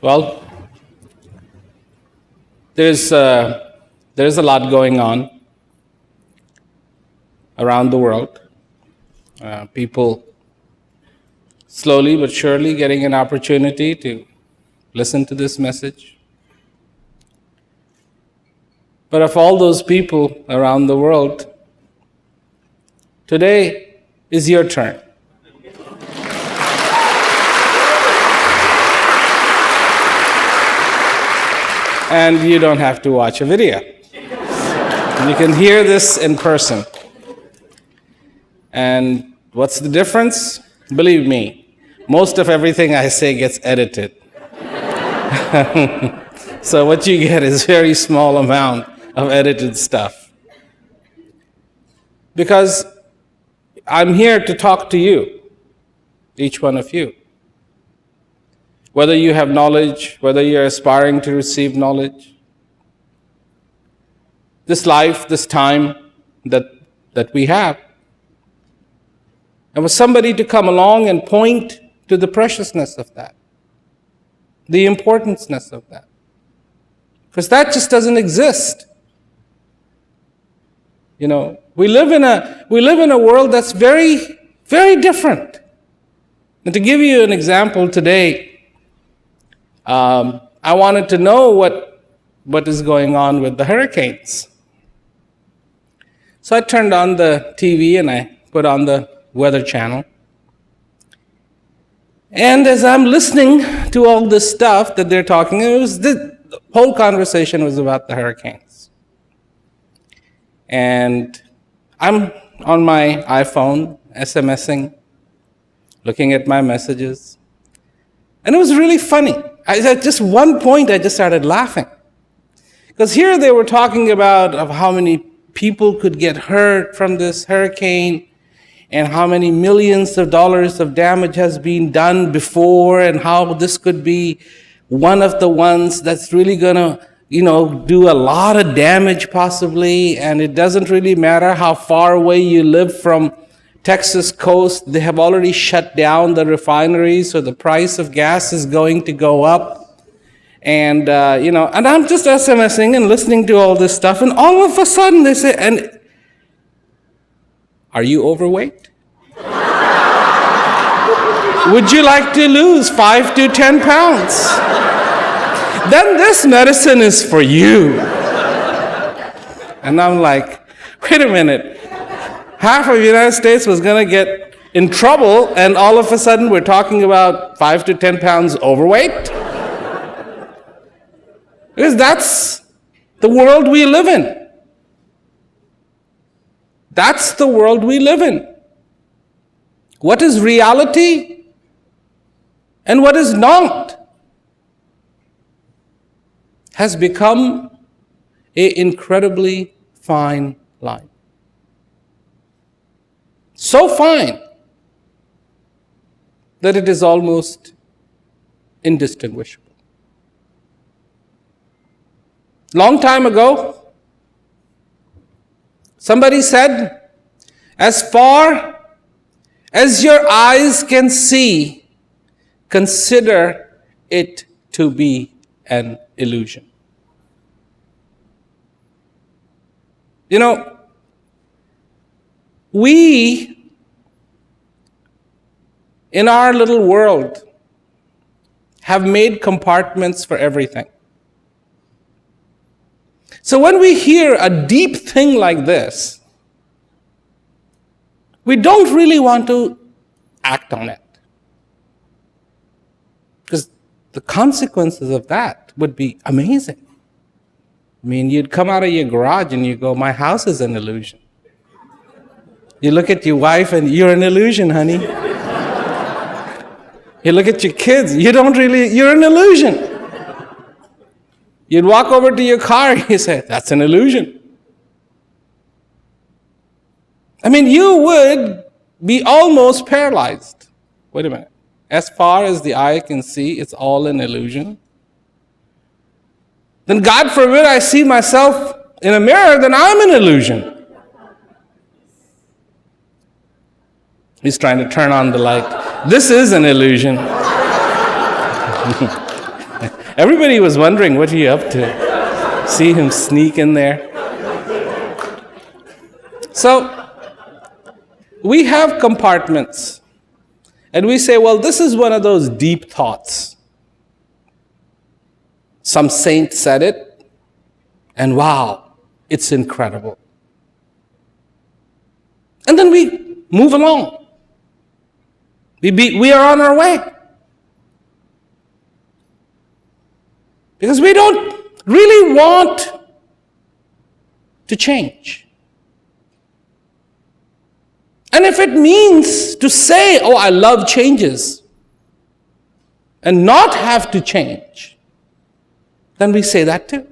Well, there's a lot going on around the world. People slowly but surely getting an opportunity to listen to this message. But of all those people around the world, today is your turn. And you don't have to watch a video. You can hear this in person. And what's the difference? Believe me, most of everything I say gets edited. So what you get is very small amount of edited stuff. Because I'm here to talk to you, each one of you. Whether you have knowledge, whether you're aspiring to receive knowledge. This life, this time that we have. And for somebody to come along and point to the preciousness of that, the importanceness of that. Because that just doesn't exist. You know, we live in a world that's very, very different. And to give you an example today, I wanted to know what is going on with the hurricanes. So I turned on the TV and I put on the Weather Channel. And as I'm listening to all this stuff that they're talking, the whole conversation was about the hurricanes. And I'm on my iPhone, SMSing, looking at my messages. And it was really funny. At just one point, I just started laughing. Because here they were talking about of how many people could get hurt from this hurricane and how many millions of dollars of damage has been done before and how this could be one of the ones that's really going to, do a lot of damage possibly. And it doesn't really matter how far away you live from Texas coast. They have already shut down the refineries, so the price of gas is going to go up. And, and I'm just SMSing and listening to all this stuff. And all of a sudden they say, "And are you overweight? Would you like to lose 5 to 10 pounds? Then this medicine is for you." And I'm like, wait a minute. Half of the United States was going to get in trouble, and all of a sudden we're talking about 5 to 10 pounds overweight? Because that's the world we live in. That's the world we live in. What is reality and what is not has become an incredibly fine line. So fine that it is almost indistinguishable. Long time ago, somebody said, "As far as your eyes can see, consider it to be an illusion." We, in our little world, have made compartments for everything. So when we hear a deep thing like this, we don't really want to act on it. Because the consequences of that would be amazing. I mean, you'd come out of your garage and you go, "My house is an illusion." You look at your wife and you're an illusion, honey. You look at your kids, you're an illusion. You'd walk over to your car and you say, "That's an illusion." I mean, you would be almost paralyzed. Wait a minute. As far as the eye can see, it's all an illusion. Then God forbid I see myself in a mirror, then I'm an illusion. He's trying to turn on the light. This is an illusion. Everybody was wondering, what are you up to? See him sneak in there. So, we have compartments. And we say, well, this is one of those deep thoughts. Some saint said it, and wow, it's incredible. And then we move along. We are on our way. Because we don't really want to change. And if it means to say, oh, I love changes, and not have to change, then we say that too.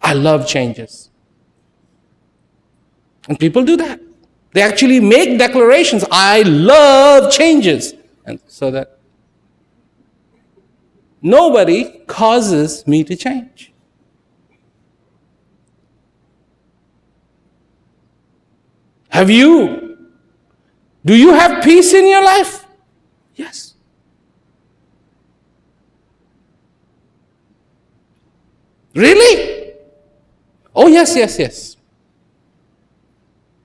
I love changes. And people do that. They actually make declarations, I love changes. And so that nobody causes me to change. Do you have peace in your life? Yes. Really? Oh, yes.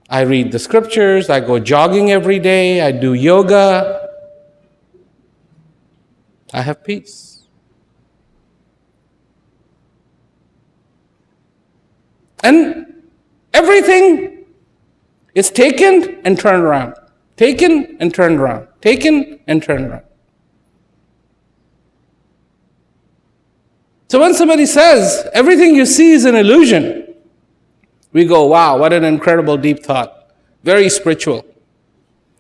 I read the scriptures, I go jogging every day, I do yoga. I have peace. And everything is taken and turned around. Taken and turned around. Taken and turned around. So when somebody says, everything you see is an illusion, we go, wow, what an incredible deep thought. Very spiritual.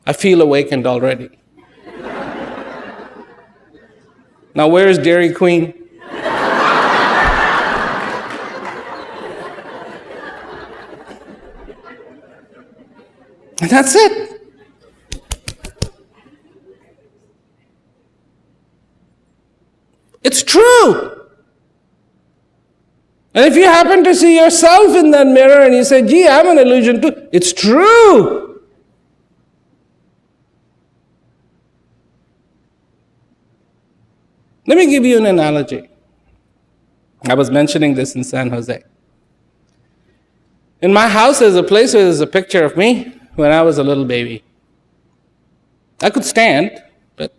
I feel awakened already. Now where's Dairy Queen? And that's it. It's true. And if you happen to see yourself in that mirror and you say, gee, I'm an illusion too, it's true. Let me give you an analogy. I was mentioning this in San Jose. In my house, there's a place where there's a picture of me when I was a little baby. I could stand, but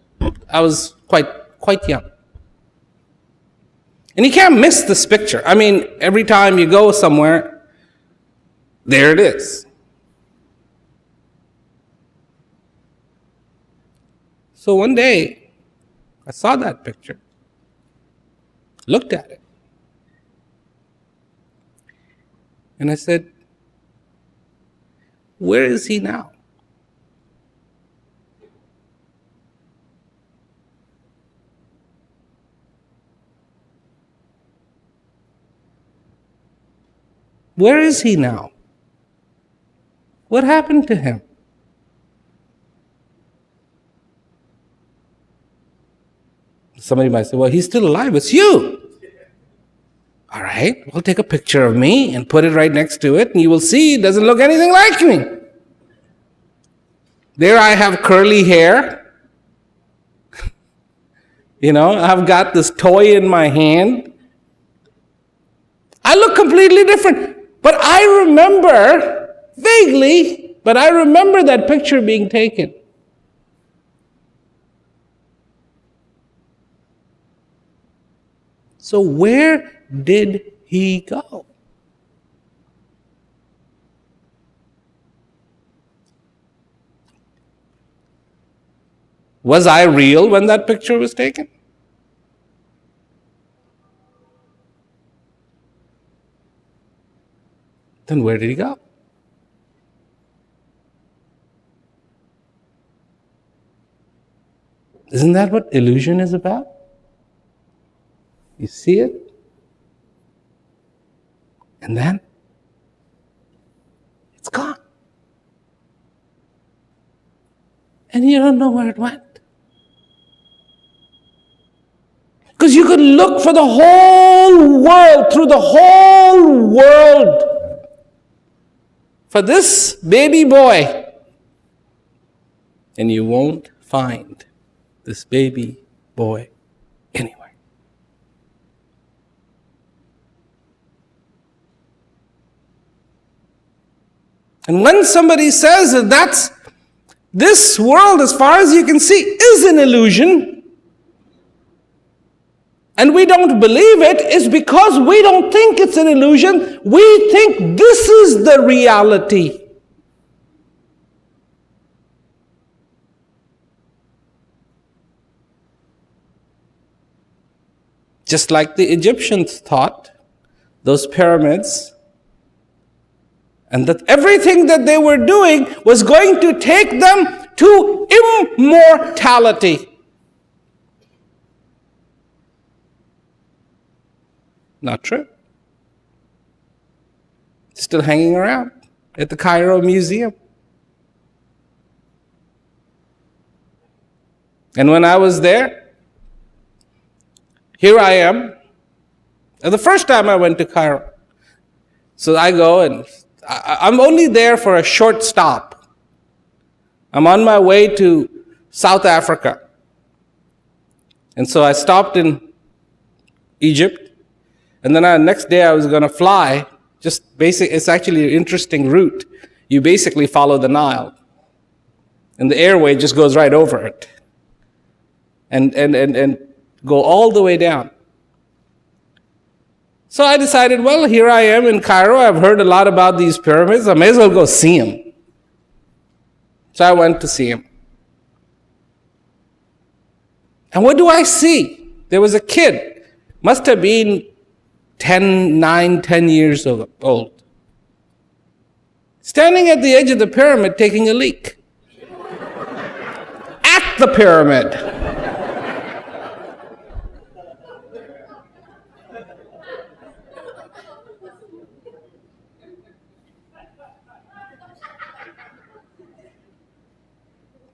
I was quite young. And you can't miss this picture. I mean, every time you go somewhere, there it is. So one day, I saw that picture, looked at it, and I said, where is he now? Where is he now? What happened to him? Somebody might say, well, he's still alive. It's you. All right, we'll take a picture of me and put it right next to it, and you will see it doesn't look anything like me. There I have curly hair. I've got this toy in my hand. I look completely different. But I remember, vaguely, that picture being taken. So where did he go? Was I real when that picture was taken? Then where did he go? Isn't that what illusion is about? You see it, and then it's gone. And you don't know where it went. Because you could look for the whole world, through the whole world, for this baby boy, and you won't find this baby boy anywhere. And when somebody says that this world, as far as you can see, is an illusion, and we don't believe it, is because we don't think it's an illusion. We think this is the reality. Just like the Egyptians thought, those pyramids, and that everything that they were doing was going to take them to immortality. Not true. Still hanging around at the Cairo Museum. And when I was there, here I am. And the first time I went to Cairo. So I go and I'm only there for a short stop. I'm on my way to South Africa. And so I stopped in Egypt. And then the next day I was going to fly. It's actually an interesting route. You basically follow the Nile. And the airway just goes right over it. And go all the way down. So I decided, well, here I am in Cairo. I've heard a lot about these pyramids. I may as well go see them. So I went to see him. And what do I see? There was a kid, must have been 9, 10 years old, standing at the edge of the pyramid taking a leak. At the pyramid.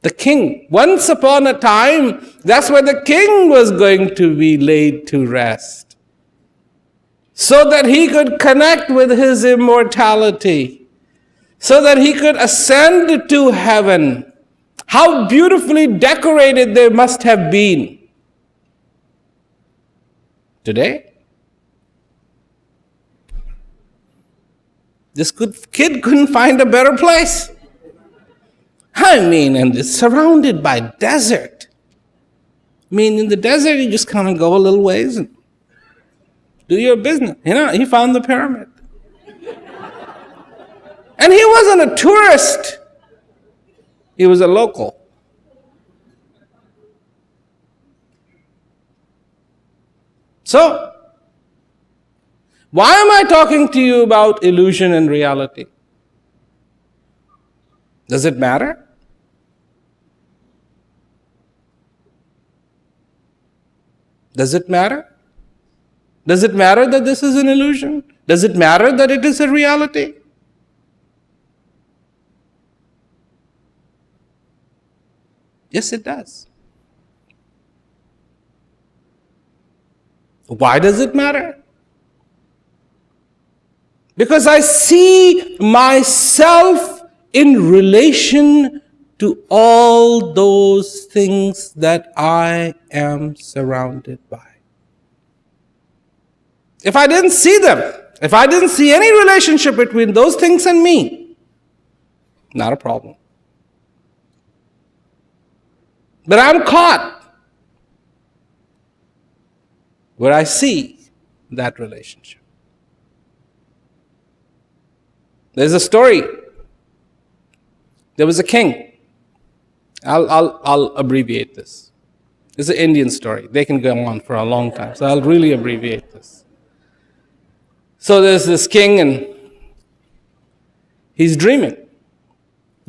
The king, once upon a time, that's where the king was going to be laid to rest, so that he could connect with his immortality, so that he could ascend to heaven. How beautifully decorated they must have been. Today, this kid couldn't find a better place. I mean, and it's surrounded by desert. I mean, in the desert, you just kind of go a little ways and do your business. He found the pyramid. And he wasn't a tourist. He was a local. So, why am I talking to you about illusion and reality? Does it matter? Does it matter? Does it matter that this is an illusion? Does it matter that it is a reality? Yes, it does. Why does it matter? Because I see myself in relation to all those things that I am surrounded by. If I didn't see them, if I didn't see any relationship between those things and me, not a problem. But I'm caught where I see that relationship. There's a story. There was a king. I'll abbreviate this. It's an Indian story. They can go on for a long time, so I'll really abbreviate this. So there's this king, and he's dreaming.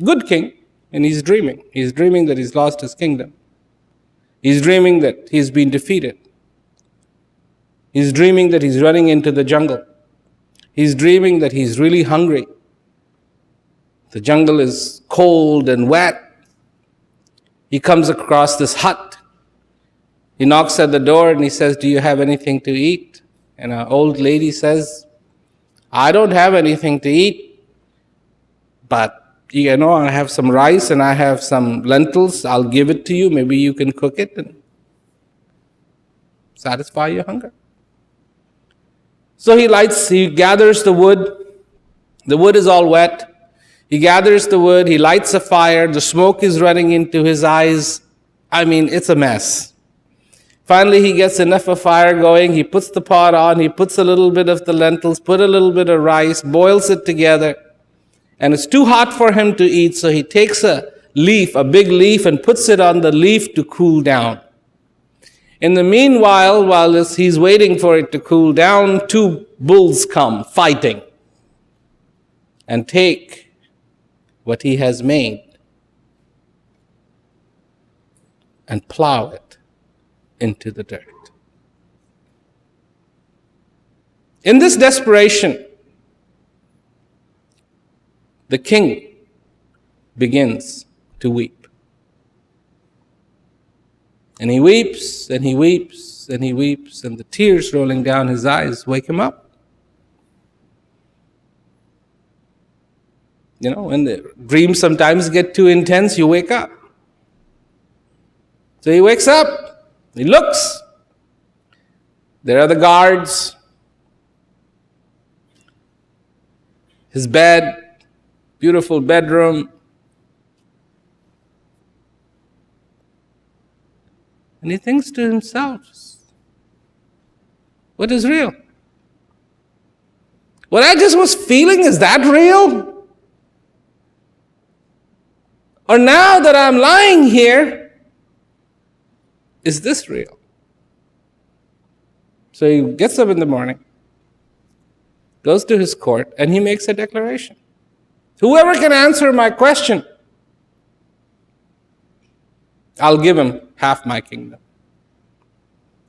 Good king, and he's dreaming. He's dreaming that he's lost his kingdom. He's dreaming that he's been defeated. He's dreaming that he's running into the jungle. He's dreaming that he's really hungry. The jungle is cold and wet. He comes across this hut. He knocks at the door and he says, "Do you have anything to eat?" And an old lady says, "I don't have anything to eat, but I have some rice and I have some lentils. I'll give it to you. Maybe you can cook it and satisfy your hunger." So he gathers the wood. The wood is all wet. He gathers the wood, he lights a fire, the smoke is running into his eyes. I mean, it's a mess. Finally, he gets enough of fire going, he puts the pot on, he puts a little bit of the lentils, put a little bit of rice, boils it together, and it's too hot for him to eat, so he takes a leaf, a big leaf, and puts it on the leaf to cool down. In the meanwhile, while he's waiting for it to cool down, two bulls come fighting and take what he has made and plow it into the dirt. In this desperation, the king begins to weep. And he weeps, and he weeps, and he weeps, and the tears rolling down his eyes wake him up. You know, when the dreams sometimes get too intense, you wake up. So he wakes up, he looks. There are the guards. His bed, beautiful bedroom. And he thinks to himself, what is real? What I just was feeling, is that real? Or now that I'm lying here, is this real? So he gets up in the morning, goes to his court, and he makes a declaration. Whoever can answer my question, I'll give him half my kingdom.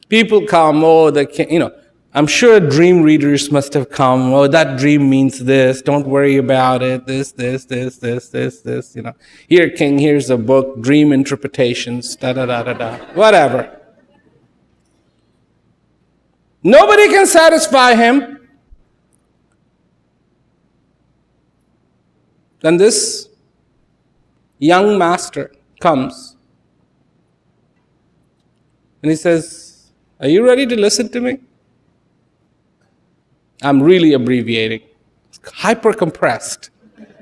People come, oh, the king, I'm sure dream readers must have come, oh, that dream means this, don't worry about it, this, Here, king, here's a book, dream interpretations, whatever. Nobody can satisfy him. Then this young master comes and he says, are you ready to listen to me? I'm really abbreviating. It's hyper compressed.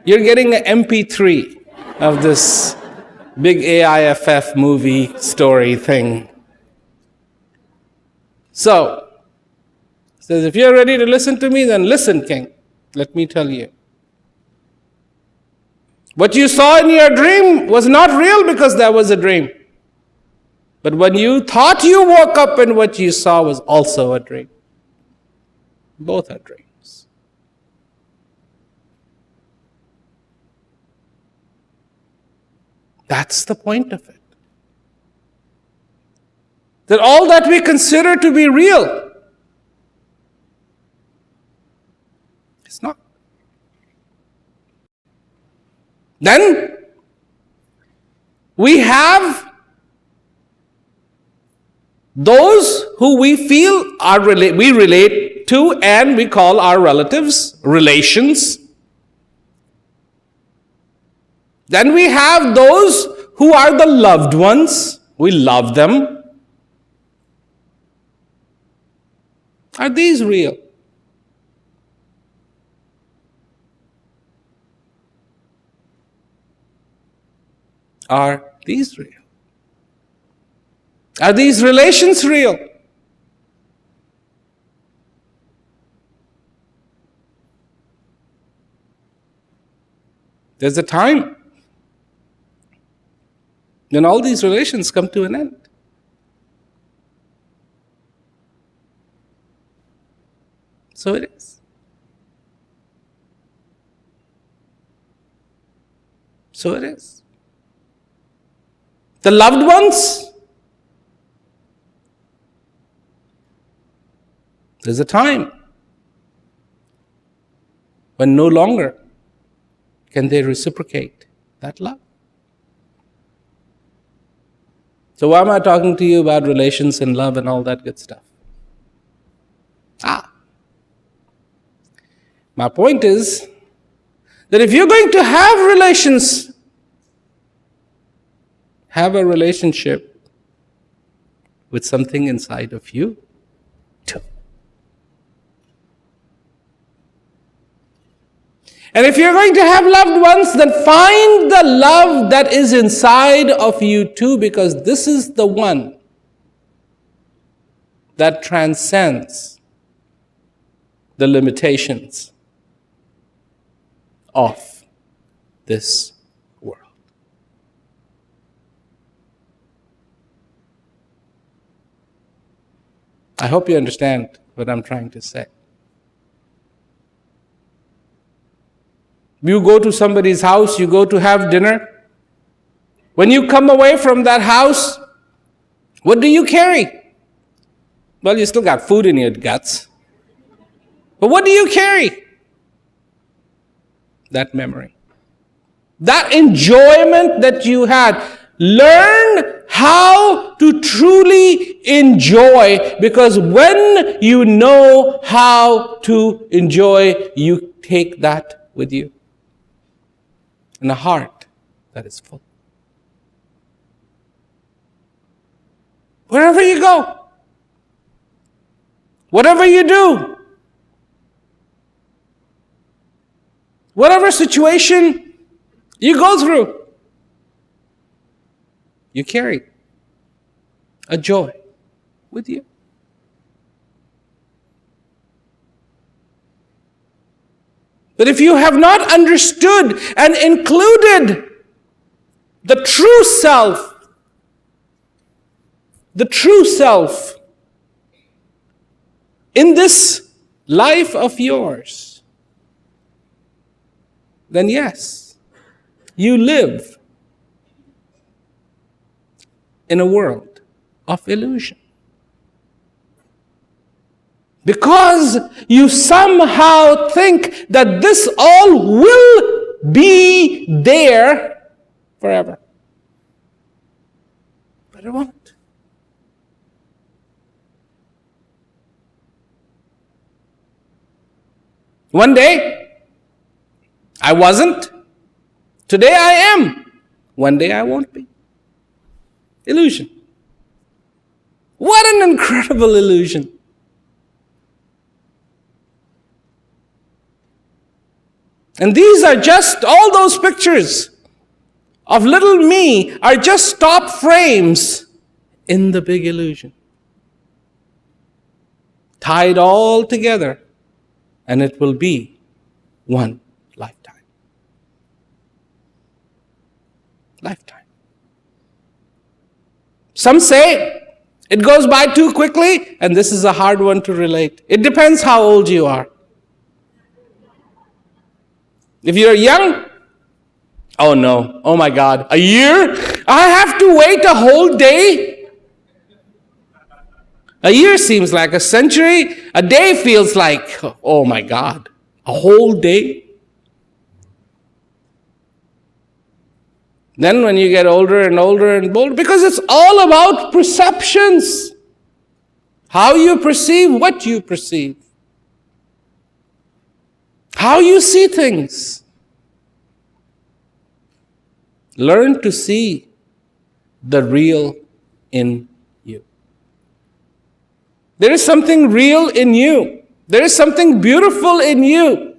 You're getting an MP3 of this big AIFF movie story thing. So, he says, if you're ready to listen to me, then listen, king. Let me tell you. What you saw in your dream was not real because that was a dream. But when you thought you woke up and what you saw was also a dream. Both are dreams. That's the point of it. That all that we consider to be real is not. Then we have those who we feel we relate to and we call our relatives, relations. Then we have those who are the loved ones. We love them. Are these real? Are these real? Are these relations real? There's a time when all these relations come to an end. So it is. So it is. The loved ones, there's a time when no longer can they reciprocate that love. So why am I talking to you about relations and love and all that good stuff? My point is that if you're going to have relations, have a relationship with something inside of you too. And if you're going to have loved ones, then find the love that is inside of you too, because this is the one that transcends the limitations of this world. I hope you understand what I'm trying to say. You go to somebody's house, you go to have dinner. When you come away from that house, what do you carry? Well, you still got food in your guts. But what do you carry? That memory. That enjoyment that you had. Learn how to truly enjoy, because when you know how to enjoy, you take that with you. In a heart that is full. Wherever you go, whatever you do, whatever situation you go through, you carry a joy with you. But if you have not understood and included the true self in this life of yours, then yes, you live in a world of illusion. Because you somehow think that this all will be there forever. But it won't. One day, I wasn't. Today I am. One day I won't be. Illusion. What an incredible illusion. And these are just, all those pictures of little me are just stop frames in the big illusion. Tied all together, and it will be one lifetime. Lifetime. Some say it goes by too quickly, and this is a hard one to relate. It depends how old you are. If you're young, oh no, oh my God, a year? I have to wait a whole day? A year seems like a century. A day feels like, oh my God, a whole day? Then when you get older and older and older, because it's all about perceptions. How you perceive what you perceive. How you see things. Learn to see the real in you. There is something real in you. There is something beautiful in you.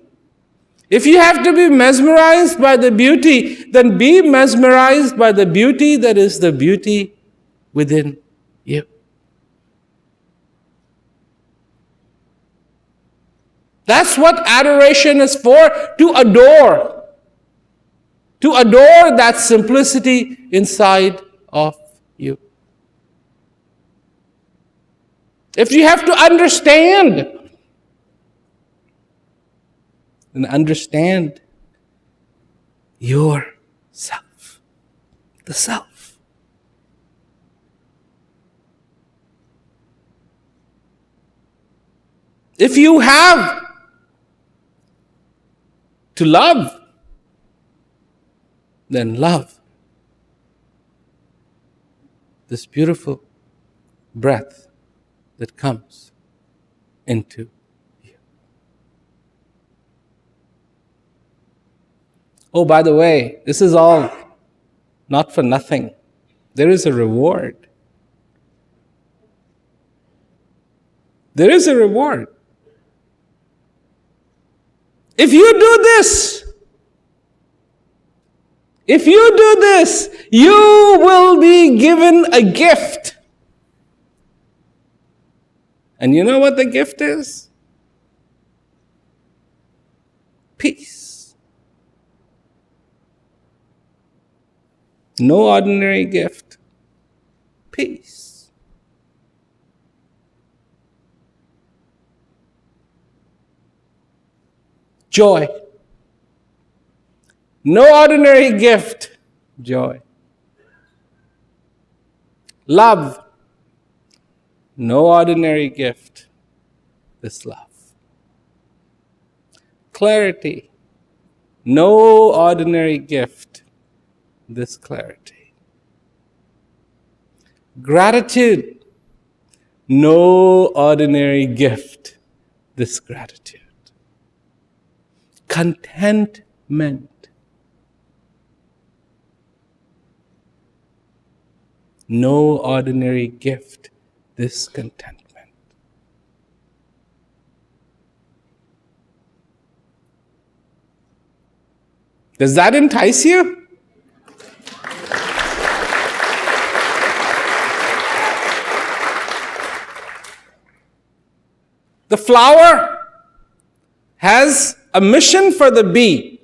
If you have to be mesmerized by the beauty, then be mesmerized by the beauty that is the beauty within you. That's what adoration is for, to adore. To adore that simplicity inside of you. If you have to understand, then understand yourself, the self. If you have to love, then love this beautiful breath that comes into you. Oh, by the way, this is all not for nothing. There is a reward. There is a reward. If you do this, you will be given a gift. And you know what the gift is? Peace. No ordinary gift. Peace. Joy. No ordinary gift. Joy. Love. No ordinary gift. This love. Clarity. No ordinary gift. This clarity. Gratitude. No ordinary gift. This gratitude. Contentment. No ordinary gift. This contentment. Does that entice you? The flower has a mission for the bee.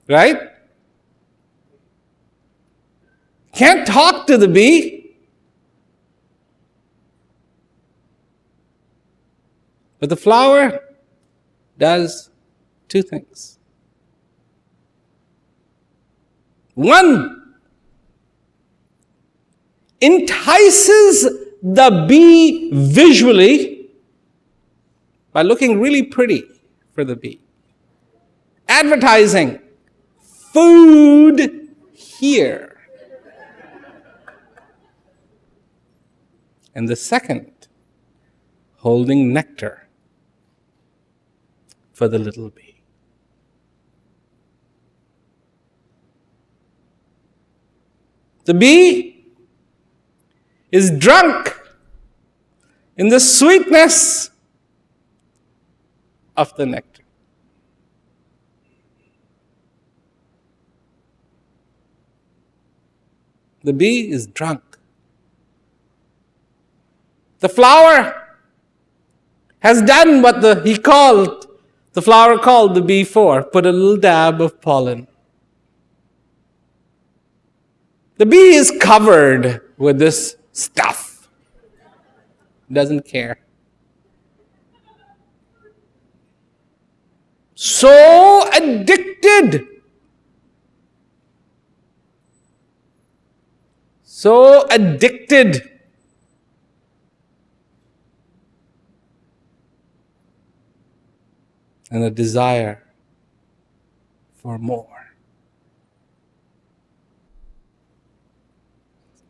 Right? Can't talk to the bee. But the flower does two things. One, entices the bee visually by looking really pretty for the bee. Advertising, food here. And the second, holding nectar for the little bee. The bee is drunk in the sweetness of the nectar. The bee is drunk. The flower has done what the flower called the bee for, put a little dab of pollen. The bee is covered with this stuff. Doesn't care. So addicted. So addicted. And a desire for more.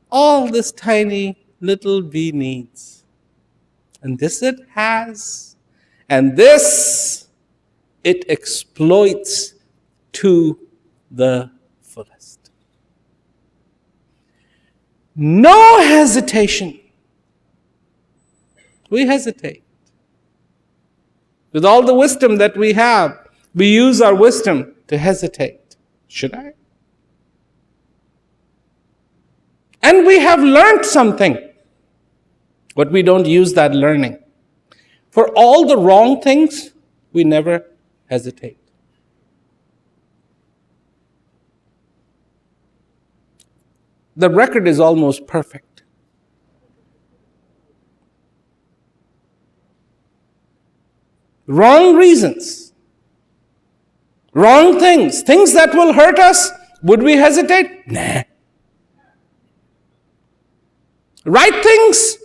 All this tiny little bee needs. And this it has. And this it exploits to the fullest. No hesitation. We hesitate. With all the wisdom that we have, we use our wisdom to hesitate. Should I? And we have learned something, but we don't use that learning. For all the wrong things, we never hesitate. The record is almost perfect. Wrong reasons, wrong things that will hurt us, would we hesitate? Nah. Right things?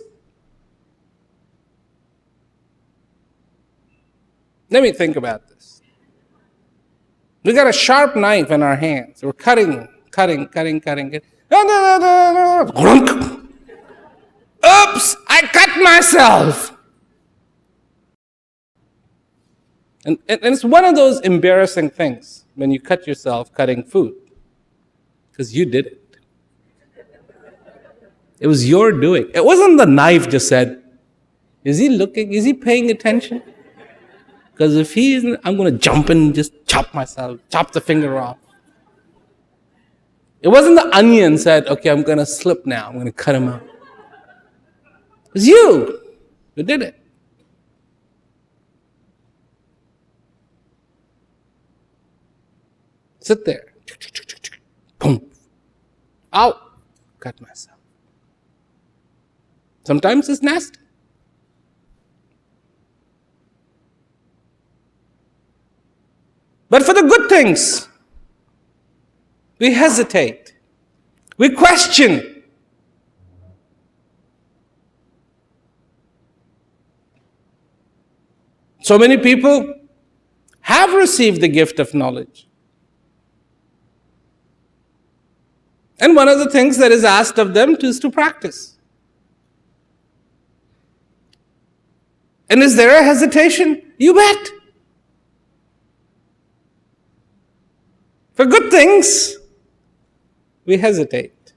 Let me think about this. We got a sharp knife in our hands. We're cutting. Oops, I cut myself. And it's one of those embarrassing things when you cut yourself cutting food. Because you did it. It was your doing. It wasn't the knife just said, Is he looking? Is he paying attention? Because if he isn't, I'm going to jump and just chop the finger off. It wasn't the onion said, okay, I'm going to slip now. I'm going to cut him out. It was you who did it. Sit there. Boom. Ow. Cut myself. Sometimes it's nasty. But for the good things, we hesitate. We question. So many people have received the gift of knowledge. And one of the things that is asked of them is to practice. And is there a hesitation? You bet. For good things, we hesitate.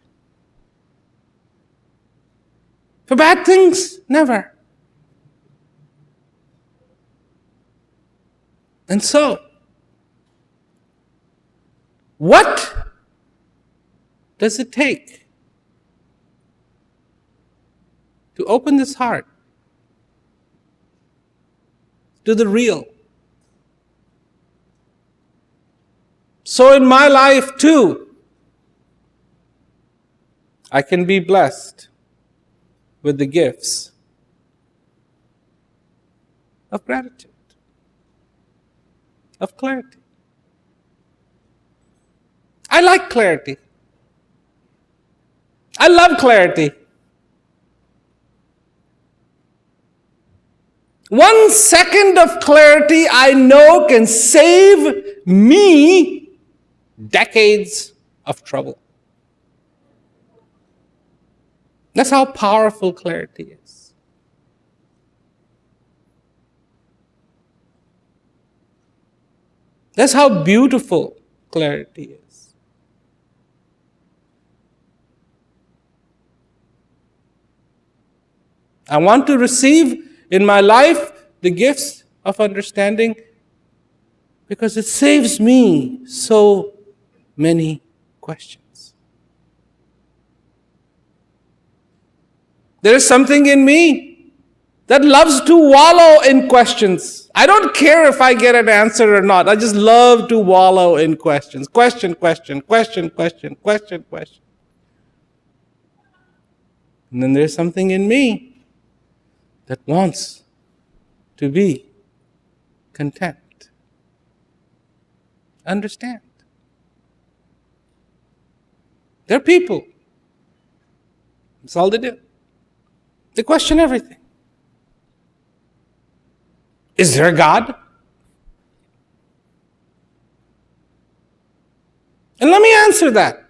For bad things, never. And so, what does it take to open this heart to the real? So in my life too, I can be blessed with the gifts of gratitude, of clarity. I like clarity. I love clarity. 1 second of clarity I know can save me decades of trouble. That's how powerful clarity is. That's how beautiful clarity is. I want to receive in my life the gifts of understanding because it saves me so many questions. There is something in me that loves to wallow in questions. I don't care if I get an answer or not. I just love to wallow in questions. Question, question, question, question, question, question. And then there's something in me that wants to be content. Understand. They're people. That's all they do. They question everything. Is there a God? And let me answer that.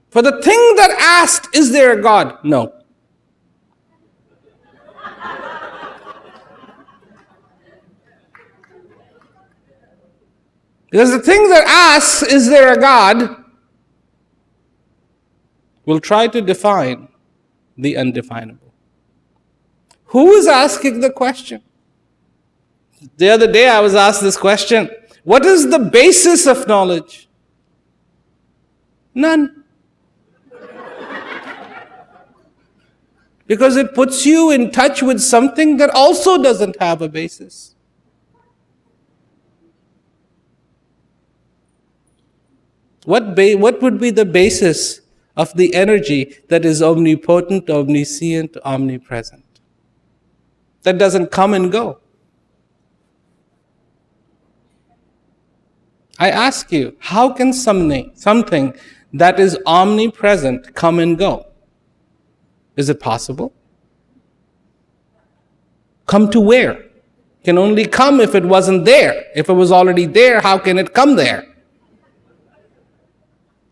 For the thing that asked, is there a God? No. Because the thing that asks, is there a God, will try to define the undefinable. Who is asking the question? The other day I was asked this question. What is the basis of knowledge? None. Because it puts you in touch with something that also doesn't have a basis. What would be the basis of the energy that is omnipotent, omniscient, omnipresent? That doesn't come and go. I ask you, how can something that is omnipresent come and go? Is it possible? Come to where? Can only come if it wasn't there. If it was already there, how can it come there?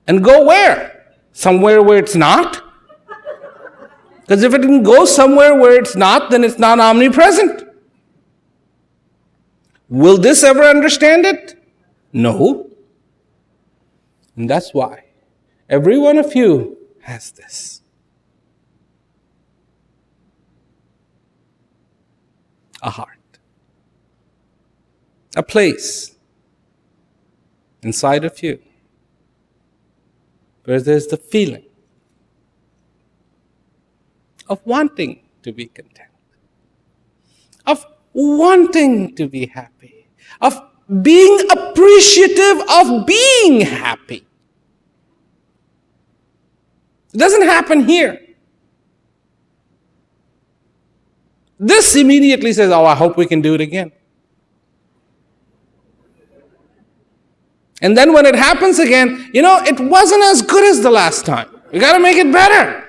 And go where? Somewhere where it's not? Because if it can go somewhere where it's not, then it's not omnipresent. Will this ever understand it? No. And that's why every one of you has this. a heart, a place inside of you where there's the feeling of wanting to be content, of wanting to be happy, of being appreciative of being happy. It doesn't happen here. This immediately says, oh, I hope we can do it again. And then when it happens again, it wasn't as good as the last time. We got to make it better.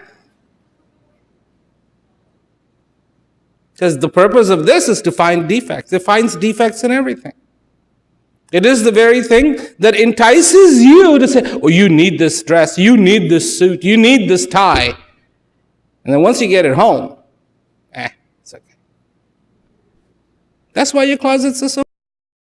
Because the purpose of this is to find defects. It finds defects in everything. It is the very thing that entices you to say, oh, you need this dress, you need this suit, you need this tie. And then once you get it home, it's okay. That's why your closets are so